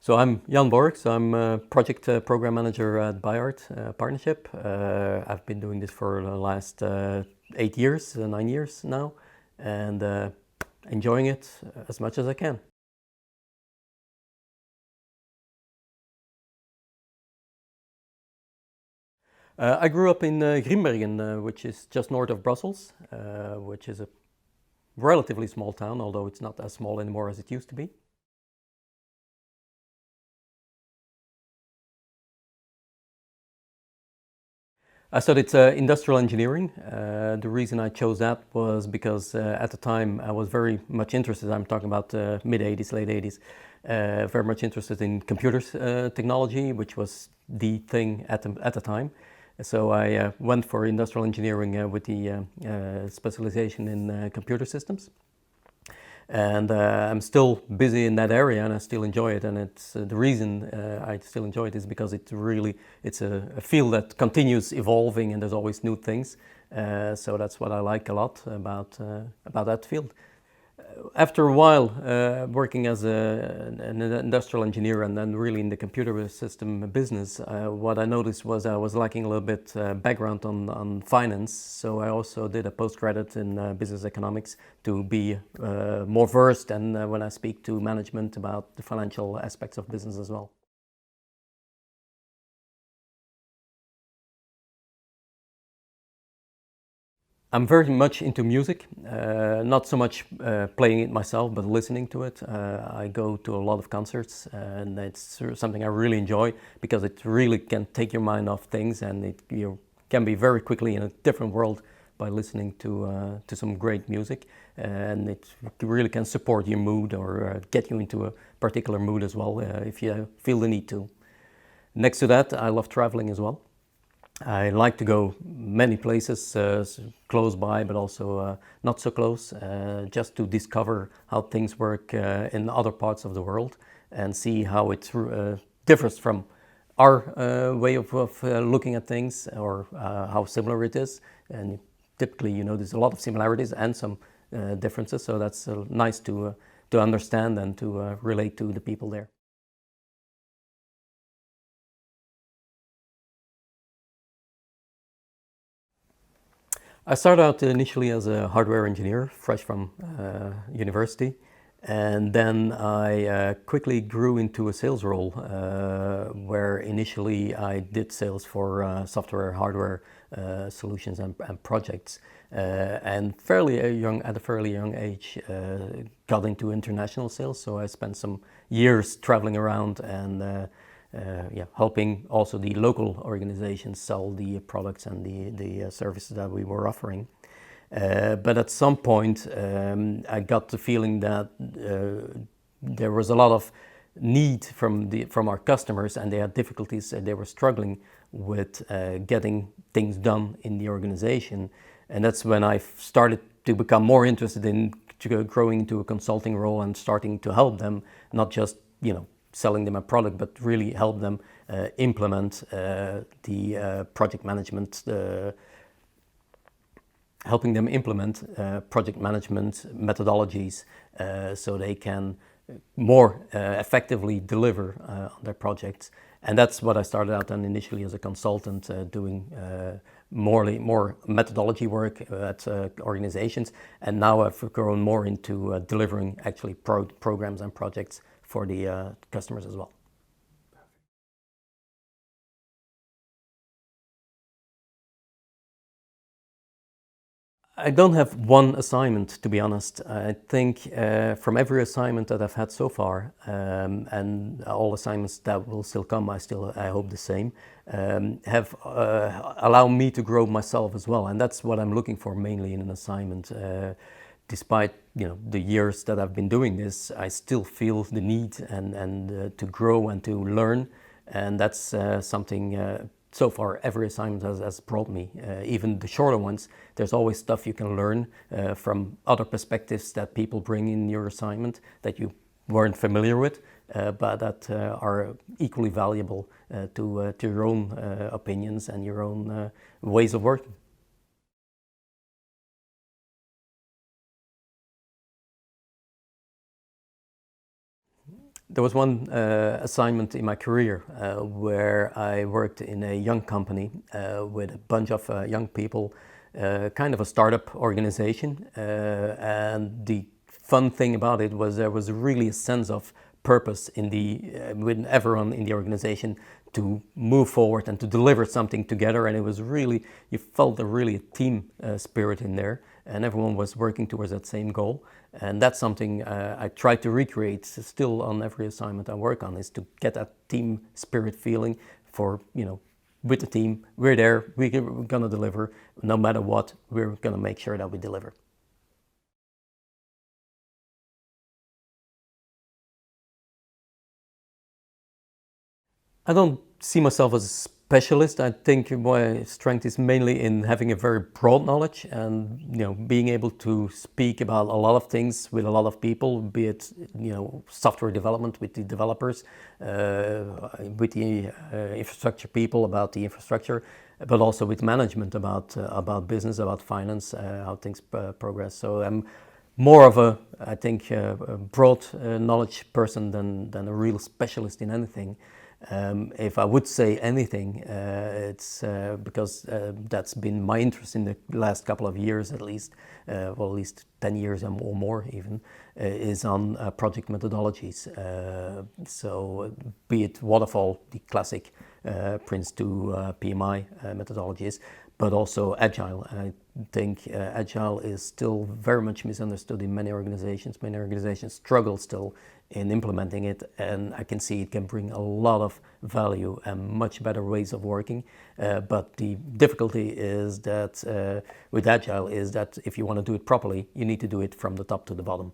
So I'm Jan Borghs. I'm a project program manager at Bayard Partnership. I've been doing this for the last 8 years, 9 years now, and enjoying it as much as I can. I grew up in Grimbergen, which is just north of Brussels, which is a relatively small town, although it's not as small anymore as it used to be. I studied industrial engineering. The reason I chose that was because at the time I was very much interested, I'm talking about mid-80s, late 80s, very much interested in computers technology, which was the thing at the time. So I went for industrial engineering with the specialization in computer systems. And I'm still busy in that area, and I still enjoy it. And it's the reason I still enjoy it is because it's a field that continues evolving, and there's always new things. So that's what I like a lot about that field. After a while, working as an industrial engineer and then really in the computer system business, what I noticed was I was lacking a little bit background on finance. So I also did a postgraduate in business economics to be more versed and when I speak to management about the financial aspects of business as well. I'm very much into music, not so much playing it myself, but listening to it. I go to a lot of concerts, and it's something I really enjoy because it really can take your mind off things, and you can be very quickly in a different world by listening to some great music, and it really can support your mood or get you into a particular mood as well if you feel the need to. Next to that, I love traveling as well. I like to go many places close by, but also not so close, just to discover how things work in other parts of the world and see how it differs from our way of looking at things or how similar it is. And typically, there's a lot of similarities and some differences, so that's nice to understand and to relate to the people there. I started out initially as a hardware engineer, fresh from university, and then I quickly grew into a sales role where initially I did sales for software, hardware solutions and projects, and at a fairly young age, got into international sales. So I spent some years traveling around and helping also the local organizations sell the products and the services that we were offering. But at some point, I got the feeling that there was a lot of need from our customers, and they had difficulties. They were struggling with getting things done in the organization, and that's when I started to become more interested in growing into a consulting role and starting to help them, not just selling them a product, but really help them implement the project management, helping them implement project management methodologies so they can more effectively deliver on their projects. And that's what I started out on initially as a consultant, doing more methodology work at organizations, and now I've grown more into delivering actually programs and projects for the customers as well. I don't have one assignment, to be honest. I think from every assignment that I've had so far, and all assignments that will still come, I hope the same, have allowed me to grow myself as well. And that's what I'm looking for mainly in an assignment. Despite the years that I've been doing this, I still feel the need and to grow and to learn, and that's something so far every assignment has brought me. Even the shorter ones, there's always stuff you can learn from other perspectives that people bring in your assignment that you weren't familiar with, but that are equally valuable to your own opinions and your own ways of working. There was one assignment in my career where I worked in a young company with a bunch of young people, kind of a startup organization. And the fun thing about it was there was really a sense of purpose in with everyone in the organization to move forward and to deliver something together. And it was really, you felt really a team spirit in there, and everyone was working towards that same goal. And that's something I try to recreate still on every assignment I work on, is to get that team spirit feeling for, with the team, we're there, we're gonna deliver, no matter what, we're gonna make sure that we deliver. I don't see myself as a specialist. I think my strength is mainly in having a very broad knowledge and being able to speak about a lot of things with a lot of people, be it software development with the developers, with the infrastructure people about the infrastructure, but also with management about business, about finance, how things progress. So I'm more of I think, a broad knowledge person than a real specialist in anything. If I would say anything, it's because that's been my interest in the last couple of years at least, well, at least 10 years or more even, is on project methodologies. So be it waterfall, the classic Prince 2 PMI methodologies, but also Agile. I think Agile is still very much misunderstood in many organizations. Many organizations struggle still in implementing it, and I can see it can bring a lot of value and much better ways of working. But the difficulty is that with Agile is that if you want to do it properly, you need to do it from the top to the bottom,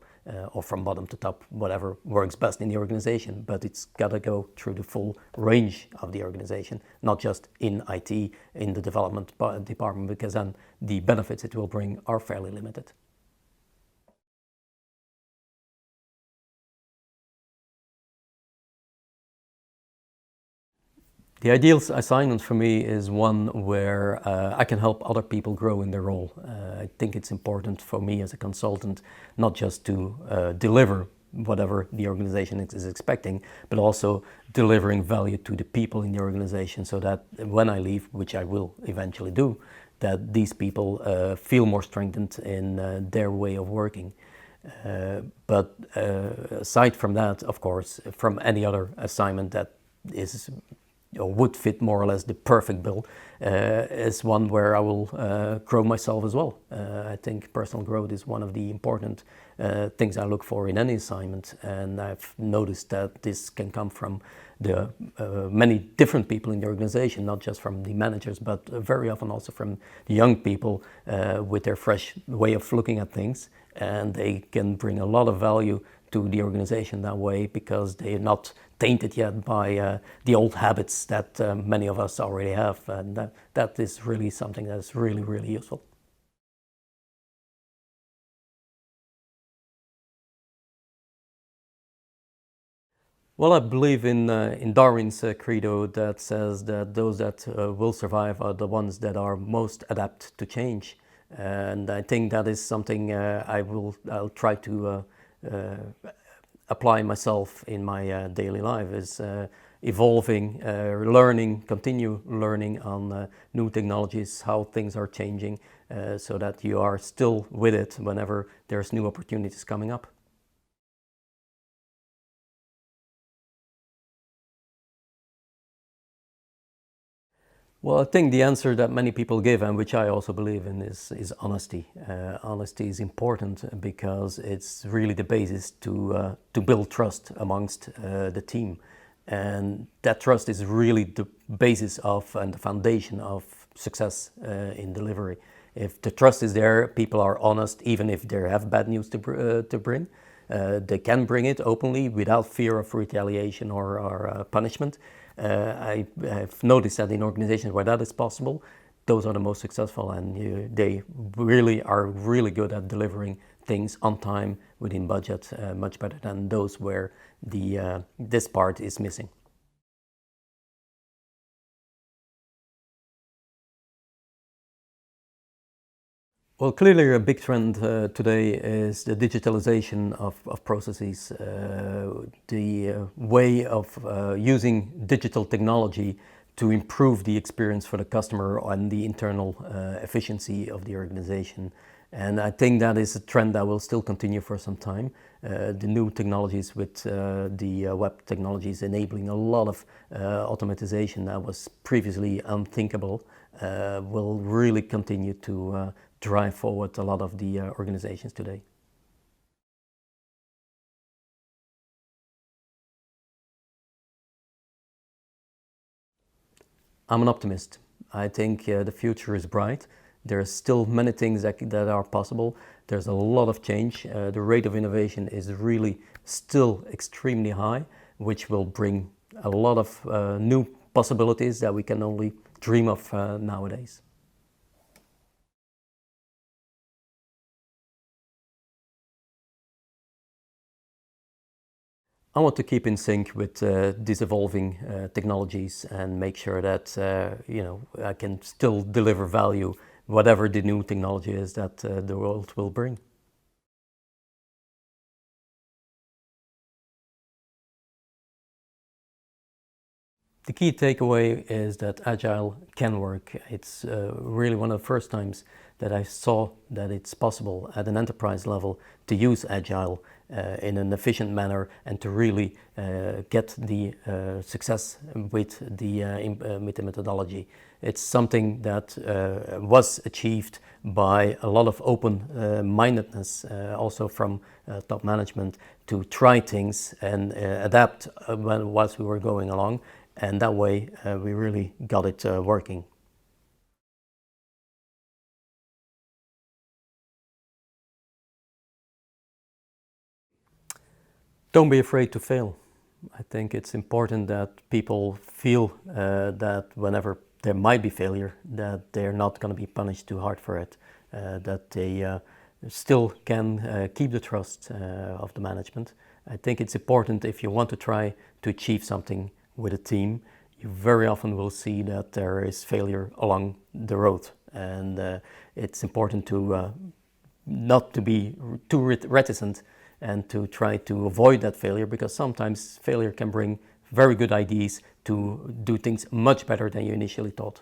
or from bottom to top, whatever works best in the organization. But it's got to go through the full range of the organization, not just in IT, in the development department, because then the benefits it will bring are fairly limited. The ideal assignment for me is one where I can help other people grow in their role. I think it's important for me as a consultant not just to deliver whatever the organization is expecting, but also delivering value to the people in the organization, so that when I leave, which I will eventually do, that these people feel more strengthened in their way of working. But aside from that, of course, from any other assignment that is or would fit more or less the perfect bill, is one where I will grow myself as well. I think personal growth is one of the important things I look for in any assignment, and I've noticed that this can come from the many different people in the organization, not just from the managers, but very often also from the young people with their fresh way of looking at things, and they can bring a lot of value to the organization that way, because they're not tainted yet by the old habits that many of us already have, and that is really something that's really, really useful. Well, I believe in Darwin's credo that says that those that will survive are the ones that are most adept to change, and I think that is something I'll try to apply myself in my daily life, is evolving, learning, continue learning on new technologies, how things are changing, so that you are still with it whenever there's new opportunities coming up. Well, I think the answer that many people give, and which I also believe in, is honesty. Honesty is important because it's really the basis to build trust amongst the team. And that trust is really the basis of and the foundation of success in delivery. If the trust is there, people are honest, even if they have bad news to bring. They can bring it openly without fear of retaliation or punishment. I have noticed that in organizations where that is possible, those are the most successful, and they really are really good at delivering things on time, within budget, much better than those where this part is missing. Well, clearly a big trend today is the digitalization of processes, the way of using digital technology to improve the experience for the customer and the internal efficiency of the organization. And I think that is a trend that will still continue for some time. The new technologies with the web technologies enabling a lot of automatization that was previously unthinkable will really continue to drive forward a lot of the organizations today. I'm an optimist. I think the future is bright. There are still many things that are possible. There's a lot of change. The rate of innovation is really still extremely high, which will bring a lot of new possibilities that we can only dream of nowadays. I want to keep in sync with these evolving technologies and make sure that I can still deliver value, whatever the new technology is that the world will bring. The key takeaway is that Agile can work. It's really one of the first times that I saw that it's possible at an enterprise level to use Agile in an efficient manner and to really get the success with the methodology. It's something that was achieved by a lot of open-mindedness also from top management to try things and adapt whilst we were going along. And that way we really got it working. Don't be afraid to fail. I think it's important that people feel that whenever there might be failure, that they're not going to be punished too hard for it, that they still can keep the trust of the management. I think it's important if you want to try to achieve something with a team, you very often will see that there is failure along the road. And it's important to not to be too reticent and to try to avoid that failure, because sometimes failure can bring very good ideas to do things much better than you initially thought.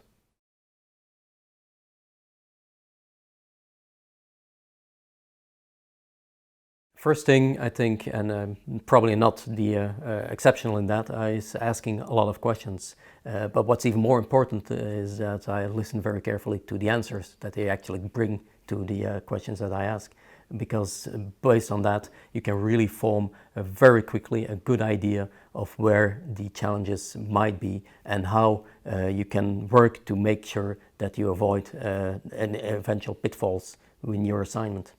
First thing I think, and probably not the exceptional in that, is asking a lot of questions. But what's even more important is that I listen very carefully to the answers that they actually bring to the questions that I ask. Because based on that, you can really form very quickly a good idea of where the challenges might be and how you can work to make sure that you avoid any eventual pitfalls in your assignment.